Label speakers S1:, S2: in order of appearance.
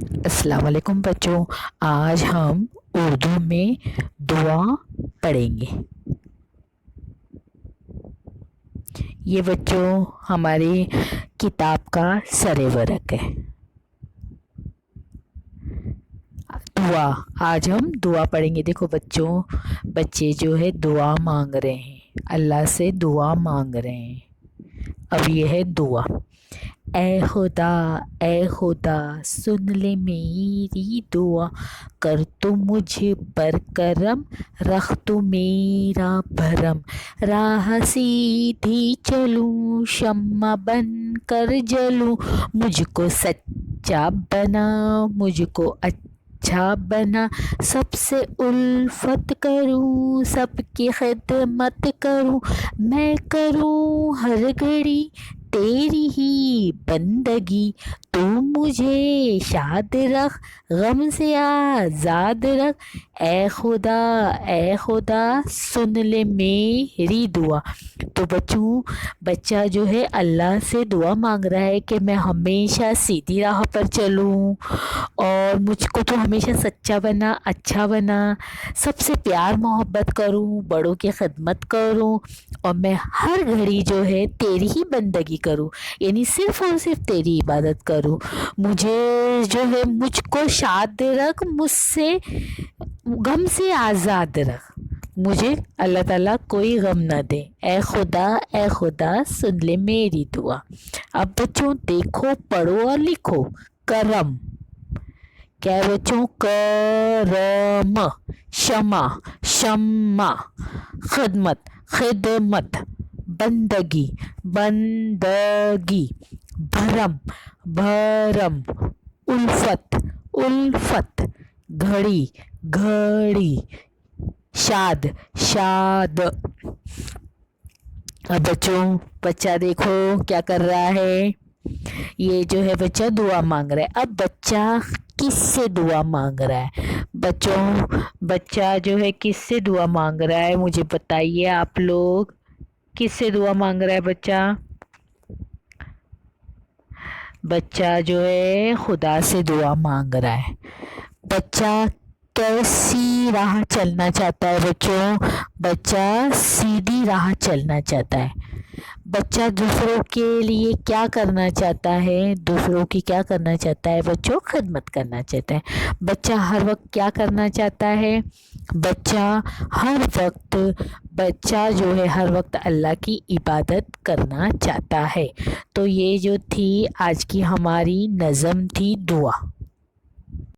S1: السلام علیکم بچوں، آج ہم اردو میں دعا پڑھیں گے۔ یہ بچوں ہماری کتاب کا سر ورق ہے۔ دعا، آج ہم دعا پڑھیں گے۔ دیکھو بچوں، بچے جو ہے دعا مانگ رہے ہیں، اللہ سے دعا مانگ رہے ہیں۔ اب یہ ہے دعا۔ اے خدا، اے خدا سن لے میری دعا، کر تو مجھ پر کرم، رکھ تو میرا بھرم، راہ سیدھی چلوں شمع بن کر جلوں، مجھ کو سچا بنا، مجھ کو اچھا بنا، سب سے الفت کروں، سب کی خدمت کروں، میں کروں ہر گھڑی تیری ہی بندگی، تو مجھے شاد رکھ، غم سے آزاد رکھ، اے خدا، اے خدا سن لے میری دعا۔ تو بچوں، بچہ جو ہے اللہ سے دعا مانگ رہا ہے کہ میں ہمیشہ سیدھی راہ پر چلوں اور مجھ کو تو ہمیشہ سچا بنا، اچھا بنا، سب سے پیار محبت کروں، بڑوں کی خدمت کروں، اور میں ہر گھڑی جو ہے تیری ہی بندگی کروں، یعنی صرف اور صرف تیری عبادت کروں، مجھے جو ہے مجھ کو شاد رکھ، مجھ سے غم سے آزاد رکھ، مجھے اللہ تعالیٰ کوئی غم نہ دے، اے خدا، اے خدا سن لے میری دعا۔ اب بچوں دیکھو، پڑھو اور لکھو۔ کرم، کیا ہے بچوں؟ کرم، شمع، شمع، خدمت، خدمت، بندگی، بندگی، بھرم، بھرم، الفت، الفت، گھڑی، گھڑی، شاد، شاد۔ اب بچوں، بچہ دیکھو کیا کر رہا ہے، یہ جو ہے بچہ دعا مانگ رہا ہے۔ اب بچہ کس سے دعا مانگ رہا ہے؟ بچوں، بچہ جو ہے کس سے دعا مانگ رہا ہے مجھے بتائیے آپ لوگ، کس سے دعا مانگ رہا ہے بچہ؟ بچہ جو ہے خدا سے دعا مانگ رہا ہے۔ بچہ کیسی راہ چلنا چاہتا ہے بچوں؟ بچہ سیدھی راہ چلنا چاہتا ہے۔ بچہ دوسروں کے لیے کیا کرنا چاہتا ہے؟ دوسروں کی کیا کرنا چاہتا ہے بچوں؟ خدمت کرنا چاہتا ہے۔ بچہ ہر وقت کیا کرنا چاہتا ہے؟ بچہ جو ہے ہر وقت اللہ کی عبادت کرنا چاہتا ہے۔ تو یہ جو تھی آج کی ہماری نظم تھی دعا۔